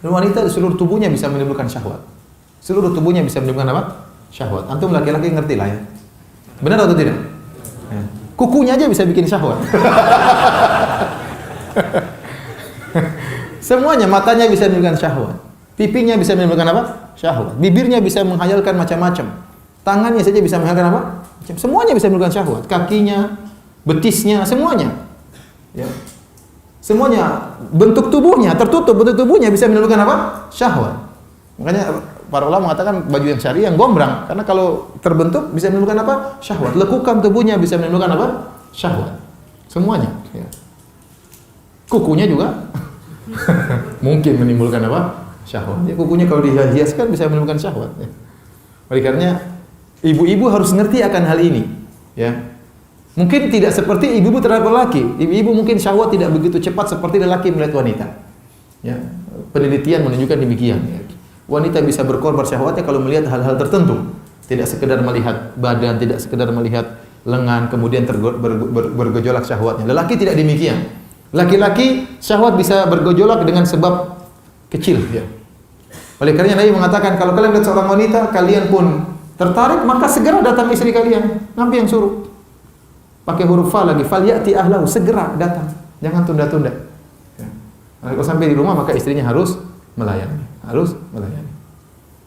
Dan wanita seluruh tubuhnya bisa menimbulkan syahwat. Seluruh tubuhnya bisa menimbulkan apa? Syahwat. Antum laki-laki ngerti lah ya. Benar atau tidak? Ya. Kukunya aja bisa bikin syahwat. Semuanya, matanya bisa menimbulkan syahwat. Pipinya bisa menimbulkan apa? Syahwat. Bibirnya bisa menghayalkan macam-macam. Tangannya saja bisa menghayalkan apa? Semuanya bisa menimbulkan syahwat. Kakinya, betisnya, semuanya. Ya. Semuanya, bentuk tubuhnya tertutup, bentuk tubuhnya bisa menimbulkan apa? Syahwat. Makanya para ulama mengatakan baju yang syari yang gombrang, karena kalau terbentuk bisa menimbulkan apa? Syahwat. Lekukan tubuhnya bisa menimbulkan apa? Syahwat. Semuanya. Ya. Kukunya juga mungkin menimbulkan apa? Syahwat. Ya, kukunya kalau dihiaskan bisa menimbulkan syahwat. Ya. Oleh karenanya ibu-ibu harus ngerti akan hal ini. Ya. Mungkin tidak seperti ibu-ibu terhadap lelaki. Ibu-ibu mungkin syahwat tidak begitu cepat seperti lelaki melihat wanita. Ya. Penelitian menunjukkan demikian. Ya. Wanita bisa berkorban syahwatnya kalau melihat hal-hal tertentu. Tidak sekedar melihat badan, tidak sekedar melihat lengan, kemudian bergejolak syahwatnya. Lelaki tidak demikian. Laki-laki syahwat bisa bergejolak dengan sebab kecil. Ya. Oleh karena Nabi mengatakan, kalau kalian lihat seorang wanita, kalian pun tertarik, maka segera datang istri kalian. Nabi yang suruh. Pakai huruf fa lagi, fal ya'ti ahlahu, segera datang. Jangan tunda-tunda. Ya. Kalau sampai di rumah, maka istrinya harus melayani. Harus melayani.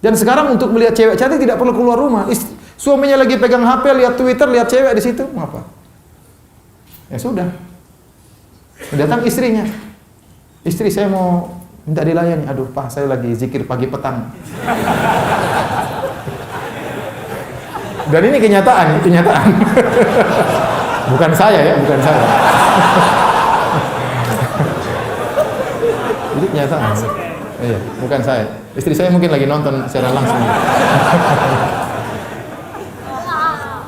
Dan sekarang untuk melihat cewek cantik tidak perlu keluar rumah. Suaminya lagi pegang HP, lihat Twitter, lihat cewek di situ, ngapa? Ya sudah. Datang istrinya. Istri, saya mau minta dilayani. Aduh, Pak, saya lagi zikir pagi petang. Dan ini kenyataan. Bukan saya ya, bukan saya. Ini kenyataan. Iya, bukan saya. Istri saya mungkin lagi nonton secara langsung.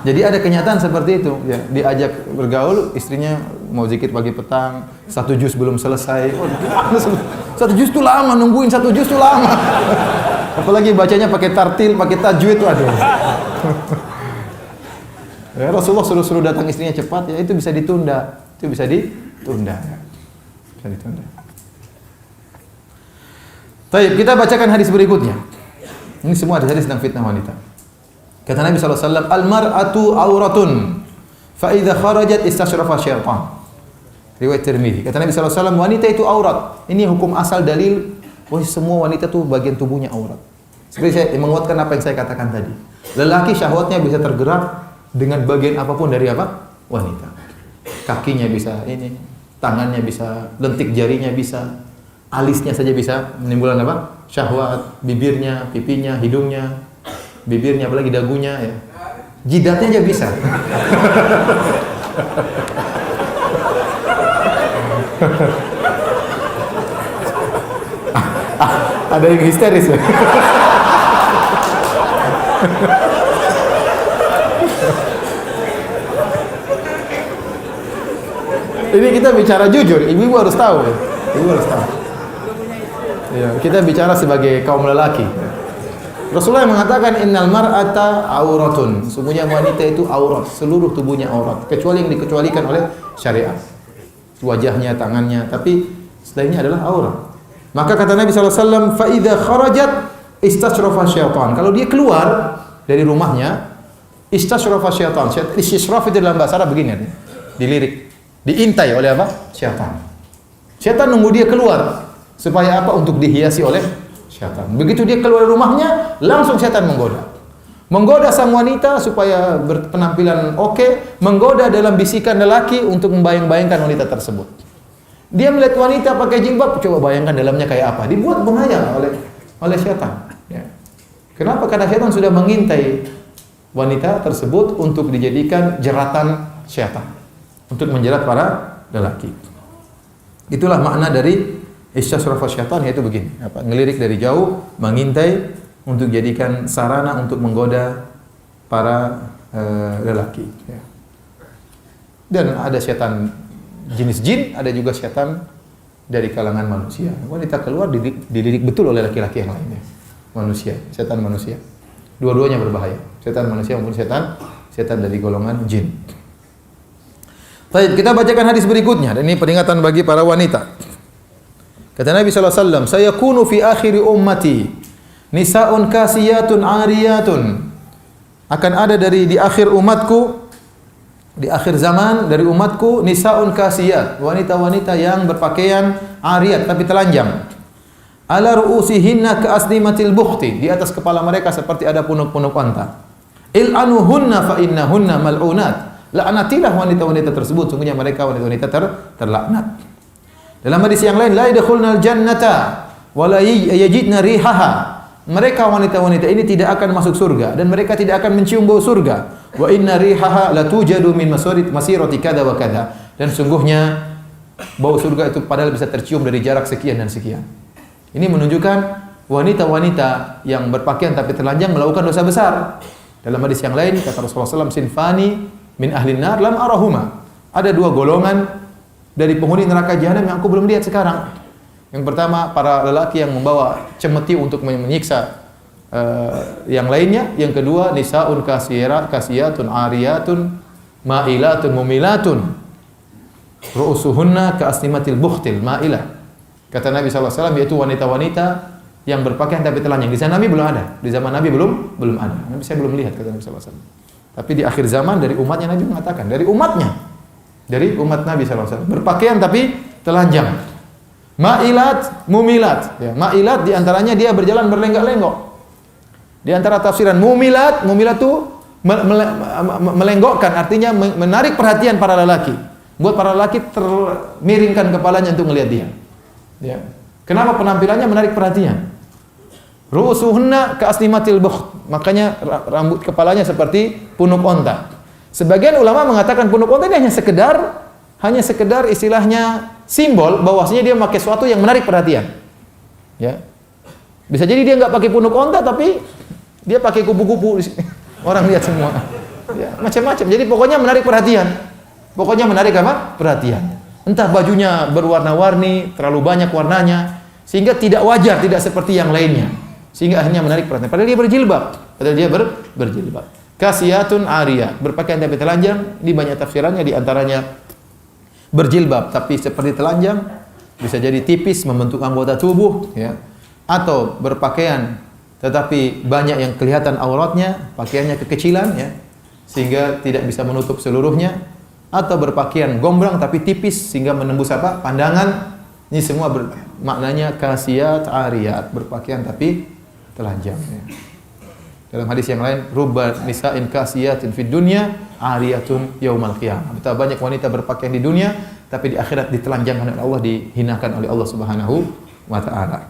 Jadi ada kenyataan seperti itu. Ya, diajak bergaul, istrinya mau zikir pagi petang, 1 juz belum selesai. Oh, 1 juz itu lama, nungguin 1 juz itu lama. Apalagi bacanya pakai tartil, pakai tajwid, aduh. Ya, Rasulullah suruh datang istrinya cepat, ya itu bisa ditunda. Itu bisa ditunda. Bisa ditunda. Baik, kita bacakan hadis berikutnya. Ini semua hadis tentang fitnah wanita. Kata Nabi SAW, al-mar'atu auratun, fa idza kharajat istashrafa syaitan. Riwayat Tirmidzi. Kata Nabi SAW, wanita itu aurat. Ini hukum asal dalil, semua wanita itu bagian tubuhnya aurat. Seperti saya menguatkan apa yang saya katakan tadi. Lelaki syahwatnya bisa tergerak dengan bagian apapun dari apa? Wanita. Kakinya bisa ini, tangannya bisa, lentik jarinya bisa, alisnya saja bisa menimbulkan apa? Syahwat, bibirnya, pipinya, hidungnya, bibirnya, apalagi dagunya ya. Jidatnya aja bisa. Ada yang histeris ya. Ini kita bicara jujur, ibu-ibu harus tahu. Ibu harus tahu. Ya, kita bicara sebagai kaum lelaki. Rasulullah mengatakan innal mar'ata auratun. Sesungguhnya wanita itu aurat, seluruh tubuhnya aurat, kecuali yang dikecualikan oleh syariat. Wajahnya, tangannya, tapi selainnya adalah aurat. Maka kata Nabi SAW, fa idza kharajat istashrafa syaitan. Kalau dia keluar dari rumahnya, istashrafa syaitan. Istishraf itu dalam bahasa Arab begini, dilirik. Diintai oleh apa? Syaitan. Syaitan nunggu dia keluar supaya apa? Untuk dihiasi oleh syaitan. Begitu dia keluar dari rumahnya, langsung syaitan menggoda. Menggoda sang wanita supaya berpenampilan oke, menggoda dalam bisikan lelaki untuk membayang-bayangkan wanita tersebut. Dia melihat wanita pakai jilbab, coba bayangkan dalamnya kayak apa. Dibuat menghayal oleh syaitan. Ya. Kenapa? Karena syaitan sudah mengintai wanita tersebut untuk dijadikan jeratan syaitan. Untuk menjerat para lelaki. Itulah makna dari istasyrafa syaitan, yaitu begini, ngelirik dari jauh, mengintai untuk jadikan sarana untuk menggoda para lelaki. Ya. Dan ada syaitan jenis jin, ada juga syaitan dari kalangan manusia. Wanita keluar dididik betul oleh laki-laki yang lainnya. Manusia, setan manusia. Dua-duanya berbahaya. Setan manusia maupun setan dari golongan jin. Baik, kita bacakan hadis berikutnya. Dan ini peringatan bagi para wanita. Kata Nabi sallallahu alaihi wasallam, "Sayakunu fi akhir ummati nisa'un kasiyatun 'ariyatun." Akan ada di akhir umatku, di akhir zaman dari umatku, nisa'un kasiyat, wanita-wanita yang berpakaian 'ariyat tapi telanjang. Ala ru'usihinna ka'asnimatil bukhti, di atas kepala mereka seperti ada punuk-punuk unta. Il'anuhunna fa innahunna mal'unat. Laknatilah wanita-wanita tersebut, sungguhnya mereka wanita-wanita terlaknat. Dalam hadis yang lain, la yadkhulnal jannata wa la yajidna rihaha. Mereka wanita-wanita ini tidak akan masuk surga dan mereka tidak akan mencium bau surga. Wa inna rihaha la tujadu min masirati kada wa kada. Dan sungguhnya bau surga itu padahal bisa tercium dari jarak sekian dan sekian. Ini menunjukkan wanita-wanita yang berpakaian tapi telanjang melakukan dosa besar. Dalam hadis yang lain kata Rasulullah SAW, sinfani min ahlin nar lam arahuma. Ada dua golongan dari penghuni neraka jahanam yang aku belum lihat sekarang. Yang pertama, para lelaki yang membawa cemeti untuk menyiksa yang lainnya. Yang kedua, nisaun kasiyatun ariyatun ma'ilatun mumilatun ru'usuhunna ka'asnimatil bukhtil ma'ilah. Kata Nabi SAW, yaitu wanita-wanita yang berpakaian tapi telanjang. Di zaman Nabi belum ada. Di zaman Nabi belum ada. Nabi saya belum lihat, kata Nabi SAW. Tapi di akhir zaman dari umatnya Nabi mengatakan, dari umat Nabi SAW, berpakaian tapi telanjang. Ma'ilat, mumilat. Ya, ma'ilat diantaranya dia berjalan berlenggak-lenggok. Di antara tafsiran mumilat itu melenggokkan, artinya menarik perhatian para lelaki. Buat para lelaki termiringkan kepalanya untuk melihat dia. Ya. Kenapa penampilannya menarik perhatian? Ru'usuhunna ka'asnimatil bukht. Makanya rambut kepalanya seperti punuk onta. Sebagian ulama mengatakan punuk onta ini hanya sekedar istilahnya simbol bahwasanya dia memakai sesuatu yang menarik perhatian. Ya. Bisa jadi dia enggak pakai punuk onta tapi dia pakai kupu-kupu. Orang lihat semua. Ya, macam-macam. Jadi pokoknya menarik perhatian. Pokoknya menarik apa? Perhatian. Entah bajunya berwarna-warni, terlalu banyak warnanya, sehingga tidak wajar, tidak seperti yang lainnya. Sehingga akhirnya menarik perhatian. Padahal dia berjilbab. Berjilbab. Kasiyatun ariyah, berpakaian tapi telanjang, di banyak tafsirannya di antaranya berjilbab tapi seperti telanjang, bisa jadi tipis membentuk anggota tubuh, ya. Atau berpakaian tetapi banyak yang kelihatan auratnya, pakaiannya kekecilan, ya, sehingga tidak bisa menutup seluruhnya. Atau berpakaian gombrang tapi tipis sehingga menembus apa? Pandangan. Ini semua maknanya kasiyat ariyat, berpakaian tapi telanjang. Ya. Dalam hadis yang lain, rubba nisa'in kasiyatin fid dunya ariyatun yaumal qiyamah. Betapa banyak wanita berpakaian di dunia tapi di akhirat ditelanjangkan oleh Allah, dihinakan oleh Allah Subhanahu wa taala.